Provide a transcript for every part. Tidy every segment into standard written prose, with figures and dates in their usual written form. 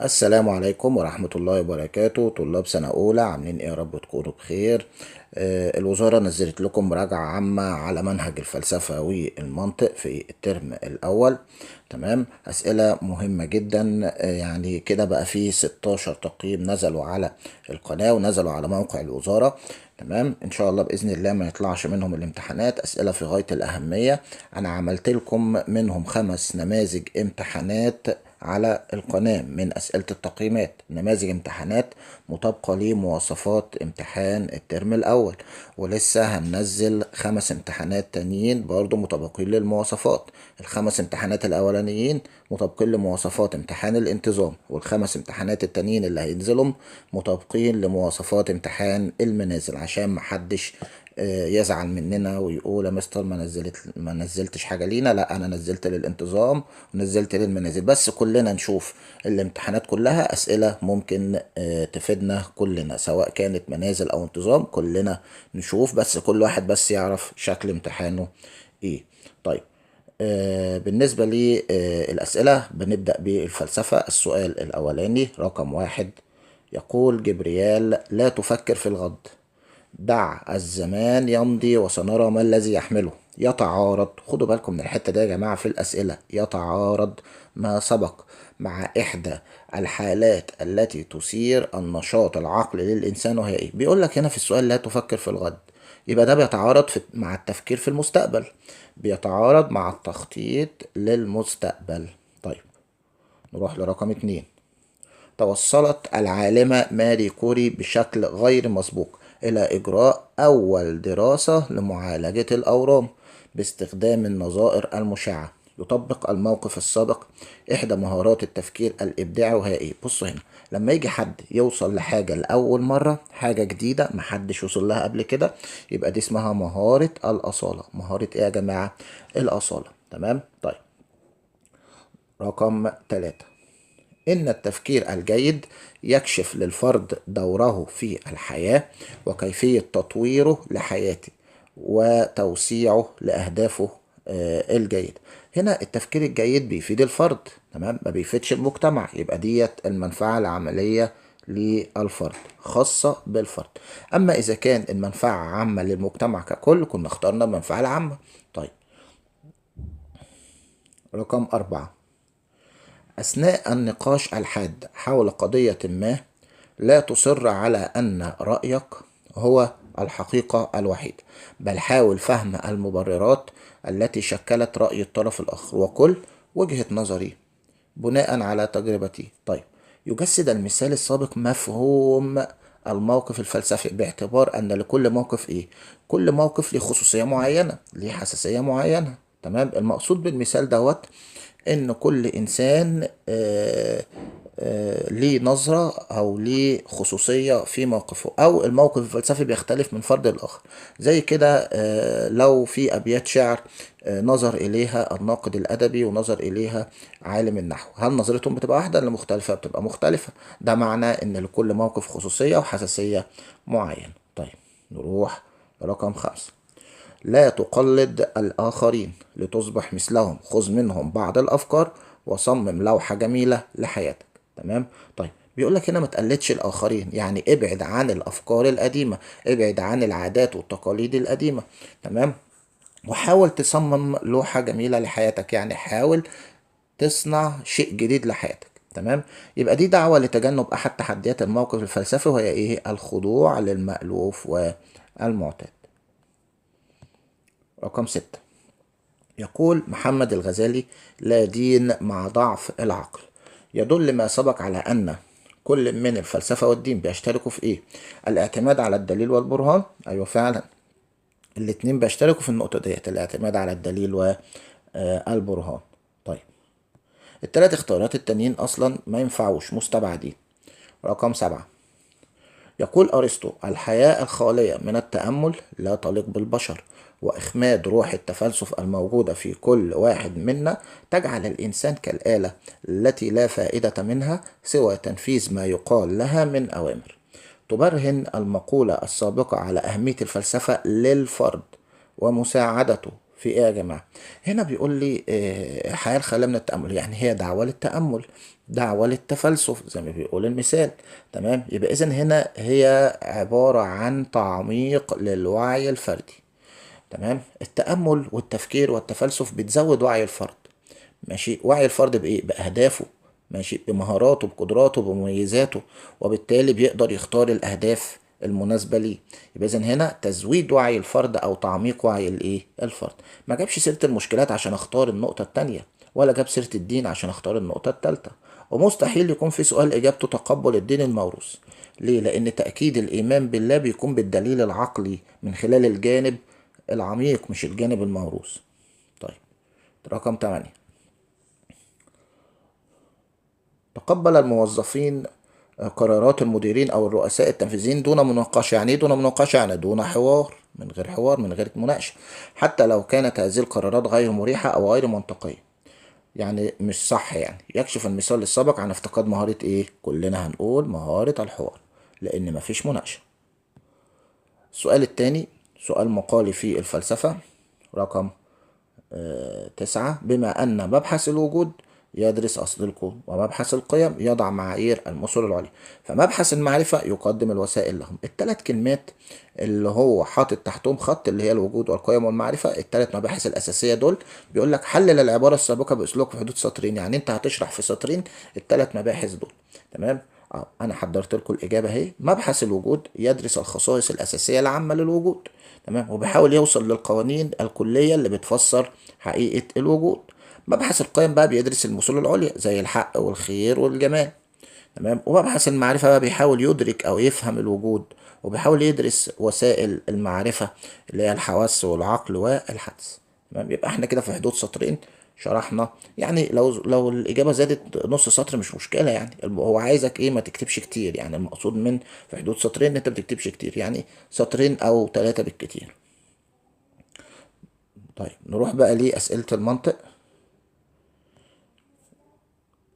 السلام عليكم ورحمة الله وبركاته. طلاب سنة أولى عاملين إيه؟ يا رب تكونوا بخير. الوزارة نزلت لكم مراجعة عامة على منهج الفلسفة والمنطق في الترم الأول. تمام، أسئلة مهمة جدا. يعني كده بقى فيه 16 تقييم نزلوا على القناة ونزلوا على موقع الوزارة. تمام، إن شاء الله بإذن الله ما يطلعش منهم الامتحانات. أسئلة في غاية الأهمية. أنا عملت لكم منهم 5 نماذج امتحانات على القناة من أسئلة التقييمات، نماذج امتحانات مطابقة لمواصفات امتحان الترم الأول، ولسه هننزل 5 امتحانات تانيين برضو مطابقين للمواصفات. ال5 امتحانات الأولانيين مطابقين لمواصفات امتحان الانتظام، وال5 امتحانات التانيين اللي هينزلهم مطابقين لمواصفات امتحان المنازل، عشان محدش يزعل مننا ويقول يا مستر ما نزلتش حاجه لينا. لا، انا نزلت للانتظام ونزلت للمنازل، بس كلنا نشوف الامتحانات كلها. اسئله ممكن تفيدنا كلنا، سواء كانت منازل او انتظام، كلنا نشوف، بس كل واحد بس يعرف شكل امتحانه ايه. طيب، بالنسبة للأسئلة بنبدأ بالفلسفة. السؤال الأولاني رقم 1 يقول: جبريال لا تفكر في الغد، دع الزمان يمضي وسنرى ما الذي يحمله. يتعارض، خدوا بالكم من الحتة دي يا جماعة في الأسئلة، يتعارض ما سبق مع إحدى الحالات التي تثير النشاط العقلي للإنسان، وهي إيه؟ بيقول لك هنا في السؤال لا تفكر في الغد، يبقى ده بيتعارض مع التفكير في المستقبل، بيتعارض مع التخطيط للمستقبل. طيب، نروح لرقم 2. توصلت العالمة ماري كوري بشكل غير مسبوق إلى إجراء أول دراسة لمعالجة الأورام باستخدام النظائر المشعة. يطبق الموقف السابق إحدى مهارات التفكير الإبداعي، وهي إيه؟ بصوا هنا، لما يجي حد يوصل لحاجة لأول مرة، حاجة جديدة محدش وصل لها قبل كده، يبقى دي اسمها مهارة الأصالة. مهارة إيه يا جماعة؟ الأصالة. تمام؟ طيب، رقم 3. إن التفكير الجيد يكشف للفرد دوره في الحياة وكيفية تطويره لحياته وتوسيعه لأهدافه الجيد. هنا التفكير الجيد بيفيد الفرد، تمام، ما بيفيدش المجتمع، يبقى ديت المنفعة العملية للفرد، خاصة بالفرد. أما إذا كان المنفعة عامة للمجتمع ككل كنا اخترنا المنفعة العامة. طيب، رقم 4. أثناء النقاش الحاد حول قضية ما، لا تصر على أن رأيك هو الحقيقة الوحيدة، بل حاول فهم المبررات التي شكلت رأي الطرف الآخر، وكل وجهة نظري بناء على تجربتي. طيب، يجسد المثال السابق مفهوم الموقف الفلسفي، باعتبار أن لكل موقف إيه؟ كل موقف له خصوصية معينة، له حساسية معينة. تمام، المقصود بالمثال دوت ان كل انسان ليه نظرة او ليه خصوصية في موقفه، او الموقف الفلسفي بيختلف من فرد لآخر. زي كده لو في ابيات شعر نظر اليها الناقد الادبي ونظر اليها عالم النحو، هل نظرتهم بتبقى واحدة ولا مختلفة؟ بتبقى مختلفة. ده معناه ان لكل موقف خصوصية وحساسية معينة. طيب، نروح لرقم 5. لا تقلد الآخرين لتصبح مثلهم، خذ منهم بعض الأفكار وصمم لوحة جميلة لحياتك. تمام. طيب، بيقول لك هنا ما تقلدش الآخرين، يعني ابعد عن الأفكار القديمة، ابعد عن العادات والتقاليد القديمة. تمام، وحاول تصمم لوحة جميلة لحياتك، يعني حاول تصنع شيء جديد لحياتك. تمام، يبقى دي دعوة لتجنب أحد تحديات الموقف الفلسفي، وهي إيه؟ الخضوع للمألوف والمعتاد. رقم 6. يقول محمد الغزالي: لا دين مع ضعف العقل. يدل ما سبق على أن كل من الفلسفة والدين بيشتركوا في إيه؟ الاعتماد على الدليل والبرهان. أيوة فعلا، الاتنين بيشتركوا في النقطة ديت، الاعتماد على الدليل والبرهان. طيب، التلات اختيارات التانيين أصلا ما ينفعوش، مستبعدين. رقم 7. يقول أرسطو: الحياة الخالية من التأمل لا تليق بالبشر، وإخماد روح التفلسف الموجودة في كل واحد منا تجعل الإنسان كالآلة التي لا فائدة منها سوى تنفيذ ما يقال لها من أوامر. تبرهن المقولة السابقة على أهمية الفلسفة للفرد ومساعدته في ايه يا جماعة؟ هنا بيقول لي الحياة الخالية من التأمل، يعني هي دعوة للتأمل، دعوة للتفلسف زي ما بيقول المثال. تمام، يبقى إذن هنا هي عبارة عن تعميق للوعي الفردي. تمام، التأمل والتفكير والتفلسف بتزود وعي الفرد. ماشي، وعي الفرد بإيه؟ بأهدافه، ماشي، بمهاراته، بقدراته، بمميزاته، وبالتالي بيقدر يختار الأهداف المناسبة ليه. يبقى إذن هنا تزويد وعي الفرد أو تعميق وعي الإيه؟ الفرد. ما جابش سيرة المشكلات عشان أختار النقطة التانية، ولا جاب سيرة الدين عشان أختار النقطة التالتة. ومستحيل يكون في سؤال إجابته تقبل الدين الموروث. ليه؟ لأن تأكيد الإيمان بالله بيكون بالدليل العقلي من خلال الجانب العميق مش الجانب الموروث. طيب، رقم 8. تقبل الموظفين قرارات المديرين أو الرؤساء التنفيذيين دون مناقشة. يعني إيه دون مناقشة؟ يعني دون حوار، من غير حوار، من غير مناقشة، حتى لو كانت هذه القرارات غير مريحة أو غير منطقية. يعني مش صح. يعني يكشف المثال السابق عن افتقاد مهارة إيه؟ كلنا هنقول مهارة الحوار، لأن مفيش مناقشة. السؤال التاني سؤال مقالي في الفلسفة، رقم 9. بما أن مبحث الوجود يدرس أصل الكون، ومبحث القيم يضع معايير المثل العليا، فمبحث المعرفة يقدم الوسائل لهم. الثلاث كلمات اللي هو حاطط تحتهم خط، اللي هي الوجود والقيم والمعرفة، الثلاث مباحث الأساسية دول، بيقول لك حلل العبارة السابقة بأسلوب في حدود سطرين. يعني أنت هتشرح في سطرين الثلاث مباحث دول. تمام، انا حضرت لكم الاجابه اهي. مبحث الوجود يدرس الخصائص الاساسيه العامه للوجود. تمام، وبيحاول يوصل للقوانين الكليه اللي بتفسر حقيقه الوجود. مبحث القيم بقى بيدرس المثل العليا زي الحق والخير والجمال. تمام، ومبحث المعرفه بقى بيحاول يدرك او يفهم الوجود، وبيحاول يدرس وسائل المعرفه اللي هي الحواس والعقل والحدس. تمام، يبقى احنا كده في حدود سطرين شرحنا. يعني لو الاجابه زادت نص سطر مش مشكله، يعني هو عايزك ايه؟ ما تكتبش كتير. يعني المقصود من في حدود سطرين ان انت ما تكتبش كتير، يعني سطرين او 3 بالكتير. طيب، نروح بقى لاسئله المنطق.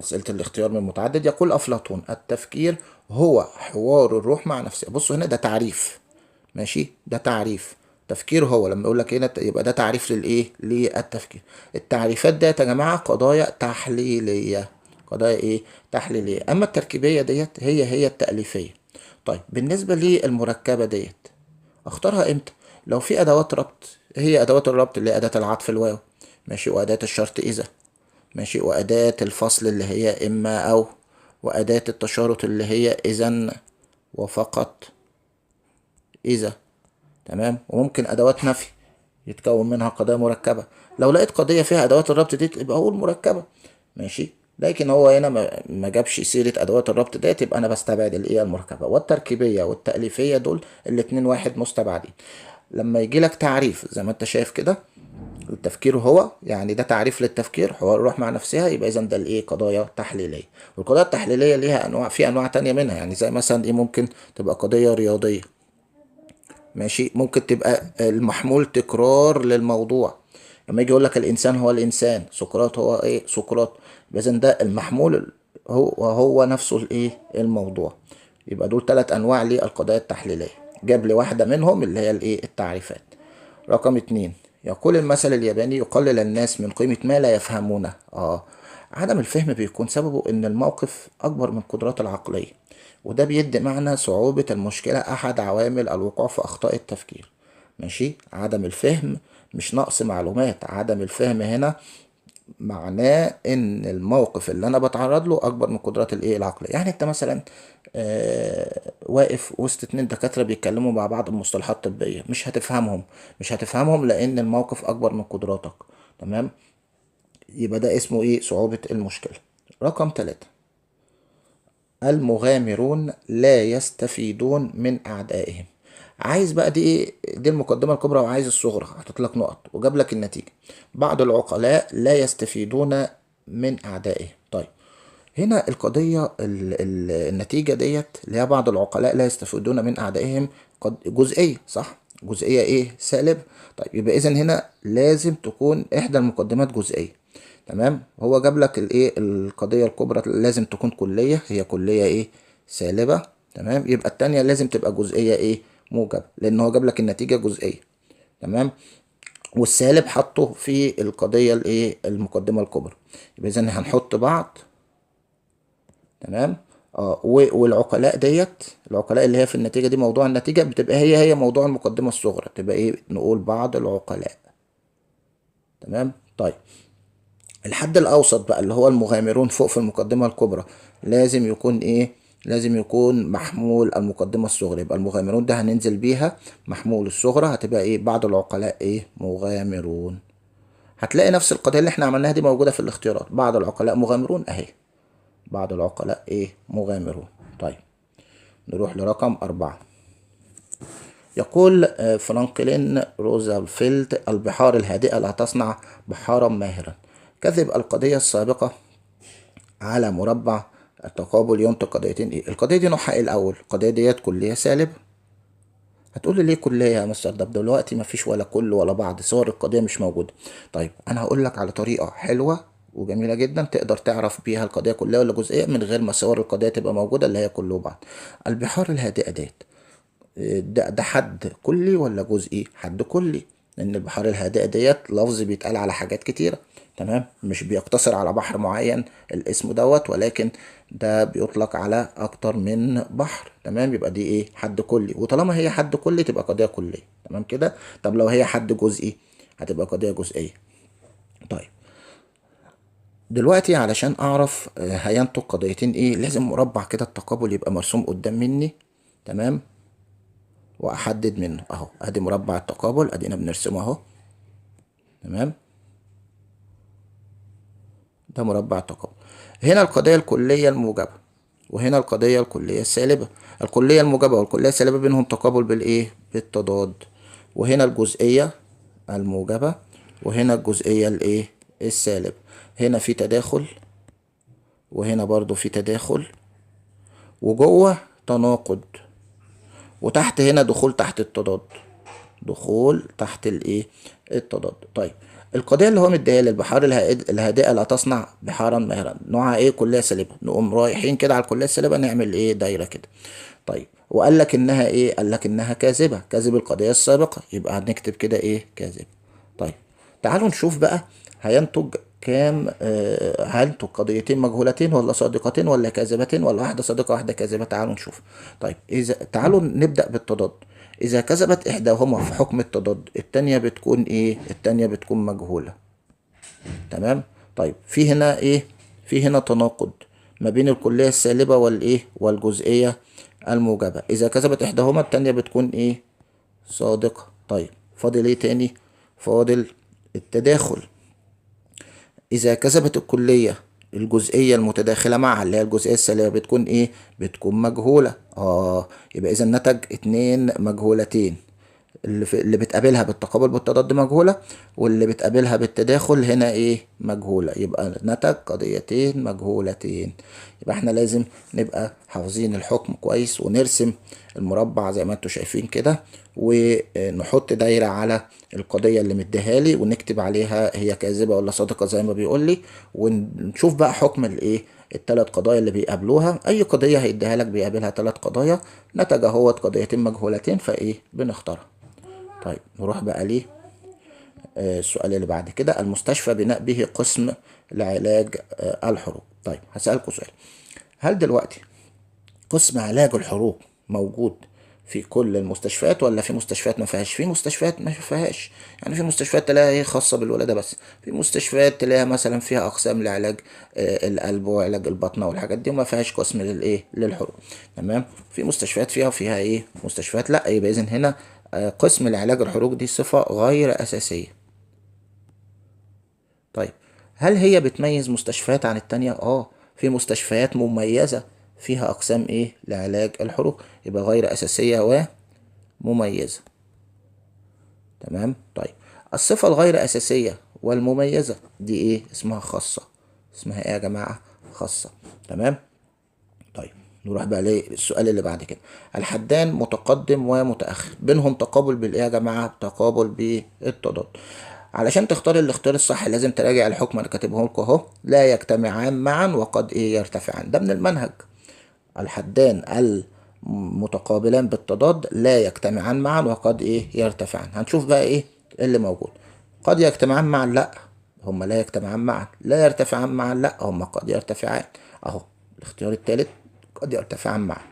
أسئلة الاختيار من متعدد. يقول أفلاطون: التفكير هو حوار الروح مع نفسها. بصوا هنا ده تعريف، ماشي، ده تعريف. تفكير هو، لما يقول لك هنا يبقى ده تعريف للايه؟ للتفكير. التعريفات ديت يا جماعه قضايا تحليليه، قضايا ايه؟ تحليليه. اما التركيبيه ديت هي التاليفيه. طيب، بالنسبه للمركبه ديت اختارها امتى؟ لو في ادوات ربط، هي ادوات الربط اللي هي اداه العطف الواو، ماشي، واداه الشرط اذا، ماشي، واداه الفصل اللي هي اما او، واداه التشارط اللي هي اذا وفقط اذا. تمام، وممكن ادوات نفي يتكون منها قضايا مركبه. لو لقيت قضيه فيها ادوات الربط دي يبقى اقول مركبه، ماشي. لكن هو هنا ما جابش سيره ادوات الربط ديت، يبقى انا بستبعد الايه؟ المركبه. والتركيبيه والتاليفيه دول الاتنين واحد، مستبعدين. لما يجي لك تعريف زي ما انت شايف كده، التفكير هو، يعني ده تعريف للتفكير، حوار الروح مع نفسها، يبقى اذا ده الايه؟ قضايا تحليليه. والقضايا التحليليه ليها انواع، في انواع تانية منها، يعني زي مثلا ايه؟ ممكن تبقى قضيه رياضيه، ماشي، ممكن تبقى المحمول تكرار للموضوع. لما يجي يقول لك الانسان هو الانسان، سقراط هو ايه؟ سقراط، اذا ده المحمول هو نفسه الايه؟ الموضوع. يبقى دول 3 انواع للقضايا التحليليه، جاب لي واحده منهم اللي هي الايه؟ التعريفات. رقم 2. يقول المثل الياباني: يقلل الناس من قيمة ما لا يفهمونه. عدم الفهم بيكون سببه ان الموقف اكبر من قدرات العقلية، وده بيدي معنى صعوبة المشكلة احد عوامل الوقوع في اخطاء التفكير. ماشي، عدم الفهم مش نقص معلومات، عدم الفهم هنا معناه ان الموقف اللي انا بتعرض له اكبر من قدرات الايه؟ العقليه. يعني انت مثلا واقف وسط 2 دكاتره بيتكلموا مع بعض بمصطلحات طبيه، مش هتفهمهم لان الموقف اكبر من قدراتك. تمام، يبقى ده اسمه ايه؟ صعوبه المشكله. رقم 3. المغامرون لا يستفيدون من أعدائهم. عايز بقى دي ايه؟ دي المقدمة الكبرى، وعايز الصغرى، حاطط لك نقط وجاب لك النتيجة. بعض العقلاء لا يستفيدون من أعدائهم. طيب، هنا القضية النتيجة ديت اللي هي بعض العقلاء لا يستفيدون من أعدائهم، قد جزئية، صح؟ جزئية ايه؟ سالب. طيب، يبقى إذا هنا لازم تكون إحدى المقدمات جزئية. تمام، هو جاب لك الايه؟ القضية الكبرى لازم تكون كلية، هي كلية ايه؟ سالبة. تمام، يبقى التانية لازم تبقى جزئية ايه؟ موجبة، لأن هو جاب لك النتيجة جزئية. تمام، والسالب حطه في القضية الايه المقدمة الكبرى. يبقى اذا هنحط بعض. تمام. والعقلاء ديت، العقلاء اللي هي في النتيجة دي موضوع النتيجة، بتبقى هي موضوع المقدمة الصغرى، تبقى ايه نقول بعض العقلاء. تمام. طيب الحد الأوسط بقى اللي هو المغامرون فوق في المقدمة الكبرى، لازم يكون ايه؟ لازم يكون محمول المقدمة الصغرى. يبقى المغامرون ده هننزل بيها محمول الصغرى، هتبقى ايه؟ بعض العقلاء ايه؟ مغامرون. هتلاقي نفس القضية اللي احنا عملناها دي موجودة في الاختيارات، بعض العقلاء مغامرون اهي، بعض العقلاء ايه؟ مغامرون. طيب نروح لرقم 4. يقول فرانكلين روزفلت: البحار الهادئة لا تصنع بحارا ماهرا. كذب القضية السابقة على مربع التقابل ينتج قضيتين ايه؟ القضية دي نوعها ايه الأول؟ القضية ديت كلية سالبة. هتقولي ليه كلية يا مستر؟ ده دلوقتي مفيش ولا كل ولا بعض، صور القضية مش موجودة. طيب أنا هقول لك على طريقة حلوة وجميلة جدا تقدر تعرف بيها القضية كلية ولا جزئية من غير ما صور القضية تبقى موجودة، اللي هي كل وبعض. البحار الهادئة ديت، ده حد كلي ولا جزئي؟ حد كلي، لان البحار الهادئه ديت لفظ بيتقال على حاجات كتيره. تمام، مش بيقتصر على بحر معين الاسم دوت، ولكن ده بيطلق على اكتر من بحر. تمام، يبقى دي ايه؟ حد كلي. وطالما هي حد كلي تبقى قضيه كليه. تمام كده. طب لو هي حد جزئي هتبقى قضيه جزئيه. طيب دلوقتي علشان اعرف هينتج قضيتين ايه، لازم مربع كده التقابل يبقى مرسوم قدام مني. تمام، واحدد منه اهو، ادي مربع التقابل ادينا بنرسمه اهو. تمام، ده مربع التقابل. هنا القضية الكلية الموجبة، وهنا القضية الكلية السالبة. الكلية الموجبة والكلية السالبة بينهم تقابل بالايه؟ بالتضاد. وهنا الجزئية الموجبة، وهنا الجزئية الايه؟ السالبة. هنا في تداخل، وهنا برضو في تداخل، وجوه تناقض، وتحت هنا دخول تحت التضاد، دخول تحت الايه؟ التضاد. طيب القضيه اللي هو مديها لي: البحار الهادئه لا تصنع بحارا ماهرا، نوعها ايه؟ كليه سالبه. نقوم رايحين كده على الكليه السالبه نعمل ايه؟ دايره كده. طيب وقال لك انها ايه؟ قال لك انها كاذبه، كاذب القضيه السابقه، يبقى هنكتب كده ايه؟ كاذب. طيب تعالوا نشوف بقى هينتج كام. هينتج قضيتين مجهولتين ولا صادقتين ولا كاذبتين ولا واحده صادقه واحده كاذبه؟ تعالوا نشوف. طيب اذا تعالوا نبدا بالتضاد. إذا كذبت إحداهما في حكم التضاد، التانية بتكون إيه؟ التانية بتكون مجهولة. تمام؟ طيب في هنا إيه؟ في هنا تناقض ما بين الكلية السالبة والإيه؟ والجزئية الموجبة. إذا كذبت إحداهما التانية بتكون إيه؟ صادقة. طيب فاضل إيه تاني؟ فاضل التداخل. إذا كذبت الكلية الجزئية المتداخلة معها اللي هي الجزئية السالبة بتكون إيه؟ بتكون مجهولة. يبقى إذا نتج اتنين مجهولتين، اللي بتقابلها بالتقابل بالتضاد مجهولة، واللي بتقابلها بالتداخل هنا ايه؟ مجهولة. يبقى نتج قضيتين مجهولتين. يبقى احنا لازم نبقى حافظين الحكم كويس، ونرسم المربع زي ما انتوا شايفين كده، ونحط دايرة على القضية اللي مديها لي، ونكتب عليها هي كاذبة ولا صادقة زي ما بيقول لي، ونشوف بقى حكم الايه؟ الثلاث قضايا اللي بيقابلوها. اي قضية هيديها لك بيقابلها ثلاث قضايا، نتج اهوت قضيتين مجهولتين، فايه؟ بنختارها. طيب نروح بقى ليه السؤال اللي بعد كده: المستشفى بناء به قسم لعلاج الحروق. طيب هسألكوا سؤال: هل دلوقتي قسم علاج الحروق موجود في كل المستشفيات ولا في مستشفيات ما فيهاش؟ في مستشفيات ما فيهاش، يعني في مستشفيات تلاقيها هي خاصة بالولادة بس، في مستشفيات تلاقيها مثلا فيها أقسام لعلاج القلب وعلاج البطنة والحاجات دي، وما فيهاش قسم للإيه؟ للحروق. تمام. في مستشفيات فيها وفيها إيه؟ مستشفيات لأ. يبقى إذن هنا قسم لعلاج الحروق دي صفة غير أساسية. طيب هل هي بتميز مستشفيات عن التانية؟ في مستشفيات مميزة فيها أقسام إيه؟ لعلاج الحروق، يبقى غير أساسية ومميزة. تمام. طيب الصفة الغير أساسية والمميزة دي إيه؟ اسمها خاصة. اسمها إيه يا جماعة؟ خاصة. تمام. طيب نروح بقى للسؤال اللي بعد كده: الحدان متقدم ومتأخر بينهم تقابل بالإيه يا جماعة؟ تقابل بالتضاد. علشان تختار الاختيار الصح لازم تراجع الحكم اللي كاتبه لكم اهو: لا يجتمعان معا وقد ايه؟ يرتفعان. ده من المنهج. الحدان المتقابلان بالتضاد لا يجتمعان معا وقد ايه؟ يرتفعان. هنشوف بقى ايه اللي موجود. قد يجتمعان معا لا، هما لا يجتمعان معا. لا يرتفعان معا لا، هما قد يرتفعان. اهو الاختيار التالت قد يرتفعان معا،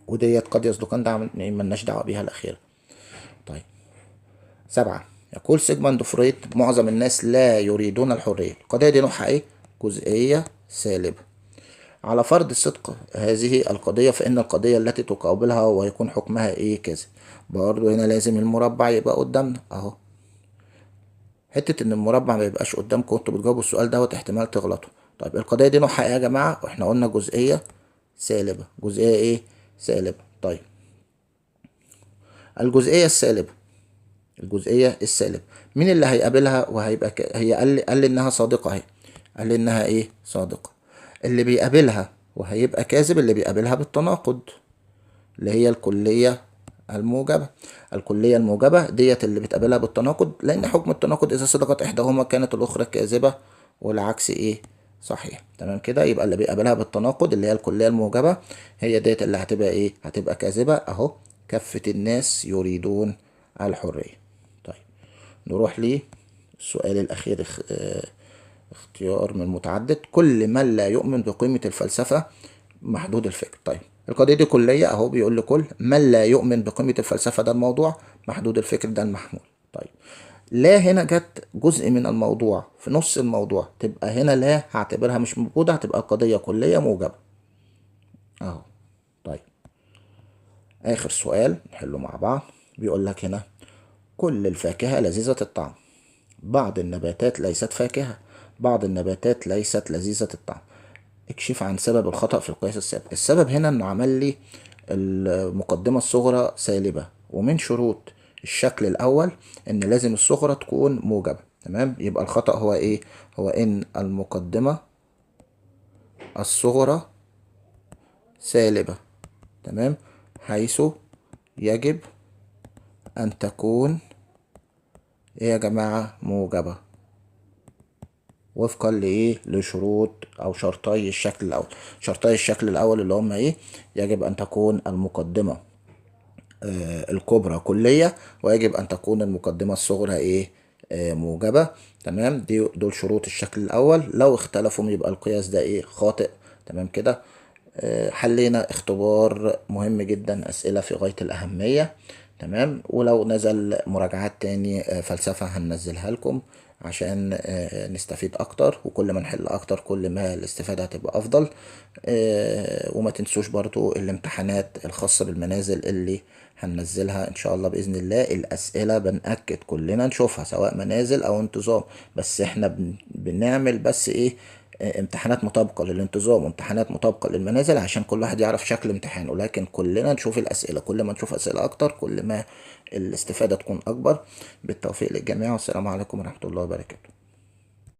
وديت قد يصدقان ده ملناش دعوة بيها الأخيرة. طيب 7. يقول سيجموند فرويد معظم الناس لا يريدون الحرية. القضية دي نوعها ايه؟ جزئية سالبة. على فرض صدق هذه القضية فإن القضية التي تقابلها ويكون حكمها ايه؟ كذا. برضه هنا لازم المربع يبقى قدامنا اهو. حتة ان المربع ما يبقاش قدامكم وانتوا بتجاوبوا السؤال دوت احتمال تغلطوا. طيب القضية دي نوعها ايه يا جماعة؟ واحنا قلنا جزئية سالبة. جزئية ايه؟ سالبة. طيب الجزئية السالبة، الجزئية السالبة مين اللي هيقابلها وهيبقى هي قال لي انها صادقة اهي. قال لي انها ايه؟ صادقة. اللي بيقابلها وهيبقى كاذب اللي بيقابلها بالتناقض، اللي هي الكلية الموجبة. الكلية الموجبة ديت اللي بتقابلها بالتناقض، لأن حكم التناقض إذا صدقت إحداهما كانت الأخرى كاذبة، والعكس إيه؟ صحيح. تمام كده. يبقى اللي بيقابلها بالتناقض اللي هي الكلية الموجبة هي ديت اللي هتبقى إيه؟ هتبقى كاذبة أهو. كافة الناس يريدون الحرية. طيب نروح للسؤال الأخير. اختيار من متعدد. كل من لا يؤمن بقيمة الفلسفة محدود الفكر. طيب القضية دي كلية اهو، بيقول لي كل من لا يؤمن بقيمة الفلسفة ده الموضوع، محدود الفكر ده المحمول. طيب لا هنا جت جزء من الموضوع في نص الموضوع، تبقى هنا لا هعتبرها مش موجودة، هتبقى قضية كلية موجبة اهو. طيب آخر سؤال نحله مع بعض. بيقول لك هنا كل الفاكهة لذيذة الطعم، بعض النباتات ليست فاكهة، بعض النباتات ليست لذيذة الطعم. اكشف عن سبب الخطأ في القياس السابق. السبب هنا انه عمل لي المقدمة الصغرى سالبة، ومن شروط الشكل الأول إن لازم الصغرى تكون موجبة. تمام. يبقى الخطأ هو إيه؟ هو إن المقدمة الصغرى سالبة. تمام. حيث يجب أن تكون إيه يا جماعة؟ موجبة، وفقا لإيه؟ لشروط أو شرطي الشكل الأول. شرطي الشكل الأول اللي هما إيه؟ يجب أن تكون المقدمة الكبرى كلية، ويجب أن تكون المقدمة الصغرى إيه؟ موجبة. تمام. دول شروط الشكل الأول. لو اختلفوا يبقى القياس ده إيه؟ خاطئ. تمام كده. حلينا اختبار مهم جدا، أسئلة في غاية الأهمية. تمام. ولو نزل مراجعات تاني فلسفة هننزلها لكم عشان نستفيد أكتر، وكل ما نحل أكتر كل ما الاستفادة هتبقى أفضل. وما تنسوش برضو الامتحانات الخاصة بالمنازل اللي هننزلها إن شاء الله بإذن الله. الأسئلة بنأكد كلنا نشوفها سواء منازل أو انتظام، بس احنا بنعمل بس إيه؟ امتحانات مطابقة للانتظام وامتحانات مطابقة للمنازل عشان كل واحد يعرف شكل امتحانه، لكن كلنا نشوف الأسئلة. كل ما نشوف أسئلة أكتر كل ما الاستفادة تكون أكبر. بالتوفيق للجميع، والسلام عليكم ورحمة الله وبركاته.